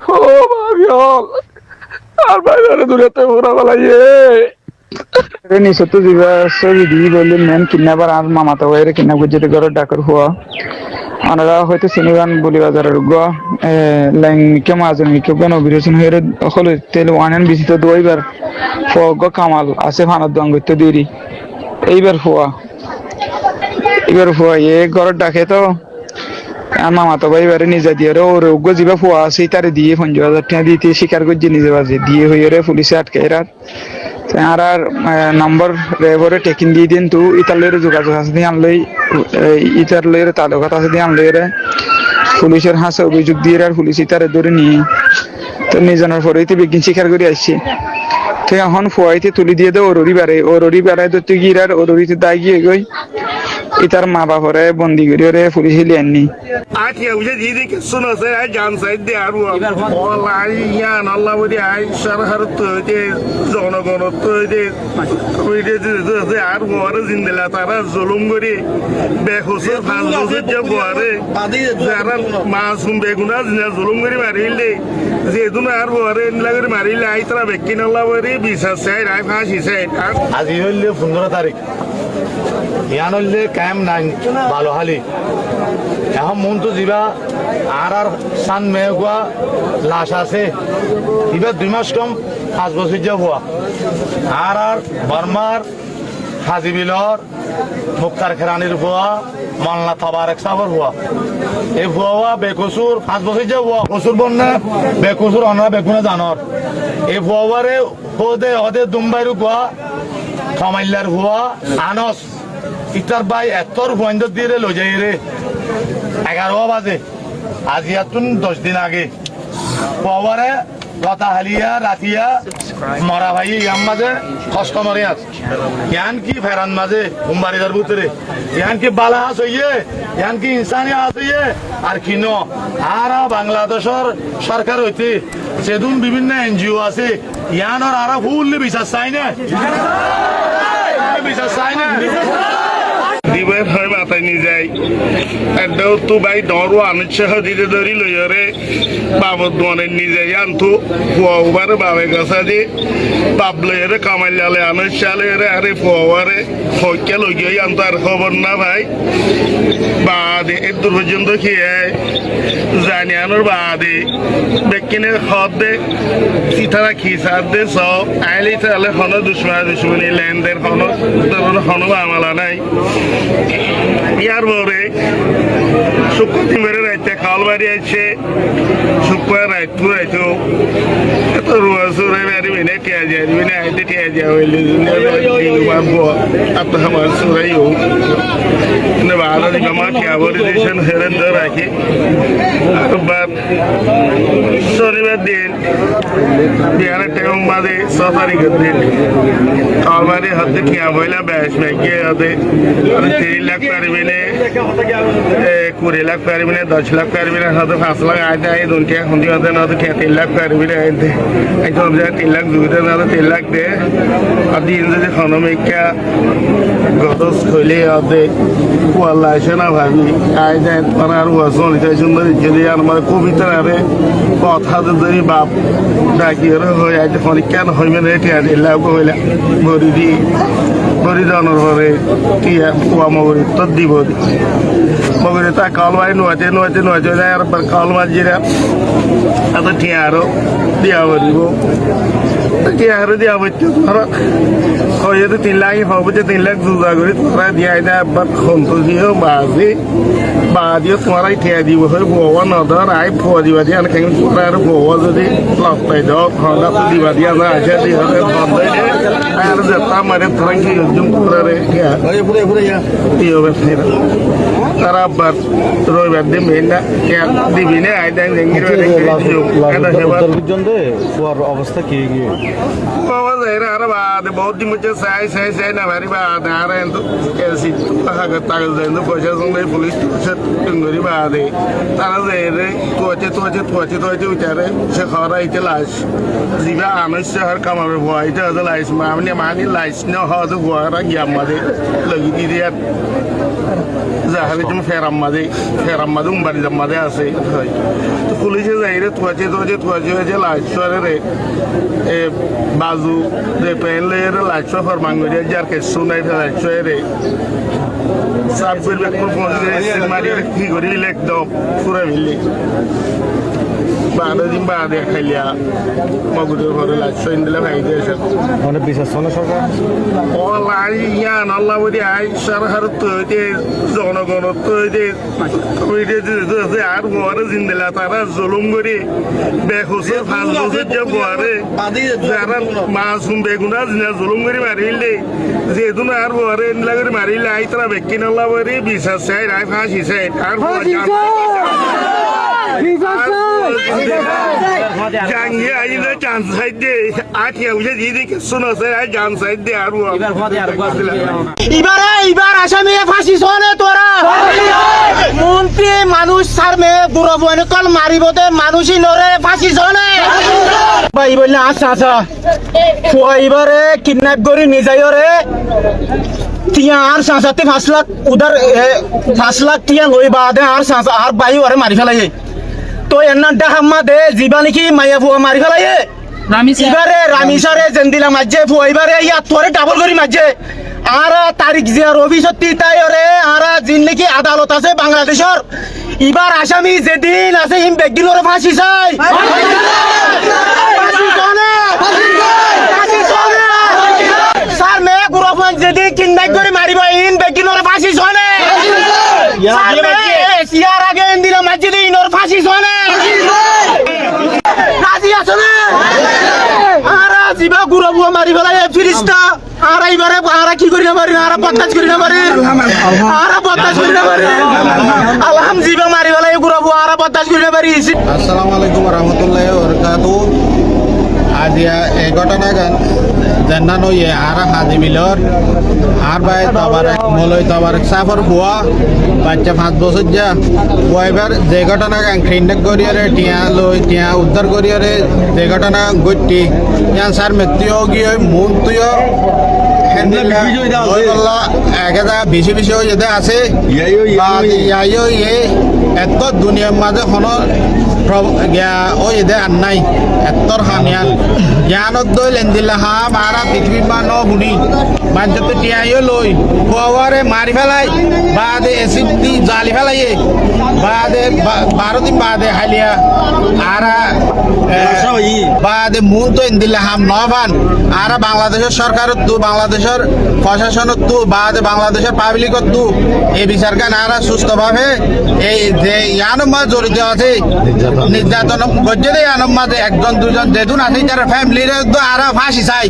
ও ভাবিয়ল আর বাইরে দূরেতে ঘোরা বেলাইয়ে নিচে তো দিবা ছবি দিয়ে বললেন মেন কিডন্যাপার আর মামাতো ভাইয়ের কিডন্যাপ করছে ঘরে ডাকার হওয়া ওনারা হয়তো সিনেগান বলি বাজারের গো ল্যাংকে মাঝে মিকে বেন অবিরেশন হয়ে হলে তেল ওয়ান বিসি তো দুইবার ফগ কামাল আছে ফানার দং করতে দেরি এইবার ফুয়া এ ঘরের ডাকে তো আর মামাতো ভাই এবারে নিজে দিয়ে ওর উগ্র জিবা ফুয়া আছে তারে দিয়ে 50,000 টাকা দিতে স্বীকার করছে নিজে বাজে দিয়ে হয়ে রে পুলিশে আটকে রাত আর নম্বর রেভরে টেকিং দিয়ে দিন তু ইতালের যোগাযোগ আছে দিয়ে আনলই ইতালের তালুকাত আছে দিয়ে আনলই রে পুলিশের হাসে অভিযোগ দিয়ে আর পুলিশ ইতারে ধরে নিয়ে তো নিজানোর পরেই তো বিজ্ঞান স্বীকার করে আসছে তো এখন ফুয়াইতে তুলি দিয়ে দেয় ওররি বেড়ায় ধরতে গিয়ে আর ওররিতে দায় গিয়ে গই ইতার মা বাপরে বন্দি করে police লিয়াননি Akia uja didi ke suno se ai jan sai de aru wallahi ya Allah wadi ai sharhar to de zono gono to de uide de aru war zindela tara zulum gori be khosur faz bosur je bore jara masum beguna zina zulum gori marile je dun aru ware nilagori marile ai tara bekkin Allah wadi bisa sai rai phashi sai আজি হইলে 15 তারিখ ইয়ান হইলে কায়েম নাই ভালো হালি এখন মন তো যাবা আর সান মেগুয়া লাশ আছে এবার 2 মাস কম 5 বছর যাব আর বর্মার হাজিবিলর মুক্তার খেরানির ভুয়া মল্লা তবারক সাবর ভুয়া এই ভুয়া বেকসুর 5 বছর যাব কসুর বন্যা বেকসুর অনরা বেগুনা জানর এই ভুয়ারে ওদের দুম্বাইরু ভুয়া কামাইলার ভুয়া আনস ইতার ভাই এতর বন্ধ দিয়ে লই যাই রে 11 বাজে আজ ইয়াতুন 10 দিন আগে পাওয়ারে লতা হালিয়া রাতিয়া মরা ভাই ইয়াম মাঝে কষ্ট মরে আছে ইয়ান কি ফেরান মাঝে হুম্বারিদার ভিতরে ইয়ান কি বালা হাস হইয়ে ইয়ান কি ইনসানি হাস হইয়ে আর কি ন আর বাংলাদেশের সরকার হইতে সেদুন বিভিন্ন এনজিও আছে ইয়ানোর আর ফুললি বিশ্বাস চাই না বিশ্বাস চাই না দিবের হয় মাথায় নিয়ে যাই একটাও তো ভাই ডরও আনুচ্ছাহ দিতে ধরি লইরে বাবদ মনে নিয়ে যাই আনতো ফুয়াবারে বাবে গাছা দি বাপ লইরে কামাইলালে আনুচ্ছালে আরে ফুয়াবারে ফকে লইয়াই আনতো আর খবর না ভাই বাদে এর দূর পর্যন্ত খেয়ে জানি আনোর বাদে বেকিনে খদ দে সিতারা খিসার দে সব আইলি তাহলে হন দুশ্মনী লেনদের হন আমালা নাই ইয়ার পরে শুক্রবার মেরে রাইতে খাওয়াল বাড়ি আছে শুক্রবার রাইতু রাইতো এত রুয়া সুরে বাড়ি মেনে টিয়া যায় মেনে আইতে টিয়া যায় হইলে আপনার আমার সুরাই হোক কিন্তু ভালো দিকে আমার টিয়া বলে দিয়েছেন হেরেন ধরে রাখি শনিবার দিন বিহারের টেম বাদে 6 তারিখের দিন খাওয়াল বাড়ি হাতে টিয়া বইলা ব্যাস ব্যাগে হাতে 3 লাখ পারবি না 20 লাখ পারবি না 10 লাখ পারবি না হয়তো 5 লাখ আয় যায় 2 টাকা খুঁজি হতে না তো 3 লাখ পারবি না এই তো 3 লাখ দুইতে না তো 3 লাখ দে আর দিন যদি খনমিকা গদস খইলে আদে ওয়াল্লাহ এসে না ভাবি আয় যায় মানে আর ওয়াসন এটা সুন্দর যদি আমার কবিতা আরে কথা ধরি বাপ ডাকি হয়ে আজ কেন হইবে না এটা 3 লাখ হইলা ভরি দি বরিদানোর পরে টিয়া কুয়া মগরি তো দিব মগরি তা কালবাই নুয়াতে আর কালমার জিরা এত টিয়া আরো দিয়া বলিব টিয়া আরো দিয়া বলছে ধরো হয়তো 3 লাখ হবে যে 3 লাখ জুজা করে তোরা দিয়া না আবার খন্ত দিও বাদিও তোমার টিয়া দিব হয় বউয়া না ধর আই ফোয়া দিবা দিয়া খাই তোরা আর বউয়া যদি লপটাই দাও খন্ডা তো দিবা দিয়া না আছে দিয়ে খন্ডাই আর যেটা মারে তোরা কি একদম করে তারা আবার রবিবার দিন মেয়েরা দিবি না আইদান অবস্থা কি আর বাদ বহুত দিন হচ্ছে চাই না ভারি বাদ আর পয়সা সঙ্গে পুলিশ টুঙ্গরি বাদে তারা যে তোয়াচে উঠারে সে খাওয়ার আইতে লাশ যিবা আনছে আর কামাবে ভয় লাইস মানি লাইস না হওয়া ভয় গিয়া মাঝে লগি দিয়ে জাহালি তুমি ফেরাম্মাদে উম্বারি জাম্মাদে আছে তো পুলিশে যাই রে থুয়াছে হয়েছে লাইটসরে রে এ বাজু যে পেনলে রে লাইটস ফরমাঙ্গরে যার কে শুনাই লাইটসরে রে সাব করবে কোন মারি কি করি লেখ দাও পুরা মিলি দিন বাদে খাইলিয়া মগুদের ঘরে লাইটস ইন্দিলে ভাই দিয়েছে অনেক বিশ্বাস সরকার অলাই ইয়ান আল্লাহ বলি আই সরকার তৈরি জনগণ তৈরি আর বরে জিন্দেলা তারা জুলুম করে বেখুসে 5 বছর যে বরে যারা মাসুম বেগুনা জিনা জুলুম করে মারিলে যেহেতু আর বরে ইন্দিলা করে মারিলে আই তারা বেকিন আল্লাহ বলি বিশ্বাস চাই রায় ফাঁসি চাই আর জাঙ্গিয়ে আইলে চান্স সাইড দে আঠিয়া বুঝে দিদি শোনো স্যার আই জান সাইড দে আর এবার আসামি ফাঁসি শোনে তোরা মন্ত্রী মানুষ সার মে বুড়ো কল মারিব দে মানুষই নরে ফাঁসি শোনে ভাই বললে আচ্ছা এবারে কিডন্যাপ করি নিজাই রে তিয়া আর সাঁচাতে 5 লাখ উধার 5 লাখ তিয়া লই বাদে আর সাঁচা আর বাই ওরে মারি ফেলাই তো এন্না ডাহাম্মা দে জিবা নাকি মাইয়া ফুয়া মারি ফেলাই এবারে রামিসারে জেন্দিলা মাঝে ফুয়া এবারে ইয়া তোরে ডাবল করি মাঝে আর তারিখ যে রবি সত্যি তাই ওরে আর জিন নাকি আদালত আছে বাংলাদেশের এবার আসামি যেদিন আছে হিম বেগদিন ওরে ফাঁসি চাই স্যার মে গুরফন যেদিন কিডন্যাপ করে মারিব ইন বেগদিন ওরে ফাঁসি শোনে ইয়ার আগে ইন্দিরা মসজিদে ইনোর ফাঁসি শোনে রাজি আছো না আর জিবা গুরফুয়া মারি ফেলাই ফিরিস্তা আর এইবারে আর কি করি না পারি আর বদমাশ করি না পারি আর বদমাশ করি না পারি আলহাম জিবা মারি ফেলাই গুরফুয়া আর বদমাশ করি না পারি আসসালামু আলাইকুম রহমতুল্লাহ বরকাতু আজ এই ঘটনা গান জান্নানো ইয়ে আর হাজি মিলর আর ভাই তবারক মলই তবারক সাফর বুয়া বাচ্চা 5 বছর যা ওইবার যে ঘটনা গান ক্রিন্ডক করিয়ারে টিয়া লই টিয়া উদ্ধার করিয়ারে যে ঘটনা গটি ইয়ান সার মৃত্যু গিয়ে মন তুইও বেশি বেশি যেতে আছে এত দুনিয়ার মাঝে কোনো ওই এদের আর নাই এত্তর হামিয়ান জ্ঞানত দই লেনদিল্লা হা মারা পৃথিবীর মান শুনি বাজ্যত টিয়াইও লই খোয়ারে মারি ফেলাই বাদে এসিড দি জালি ফেলাইয়ে বাদে 12 দিন বাদে হালিয়া আর বাদে মূল তো ইন্দিল্লা হাম নবান আর বাংলাদেশের সরকারের তো বাংলাদেশের প্রশাসনের তো বাদে বাংলাদেশের পাবলিকের তো এই বিচার গান আর সুস্থভাবে এই যে ইয়ানোর মাঝে জড়িত আছে নির্যাতন করছে ইয়ানোর মাঝে একজন দুজন যেদিন আছে যারা ফ্যামিলির আর ফাঁসি চাই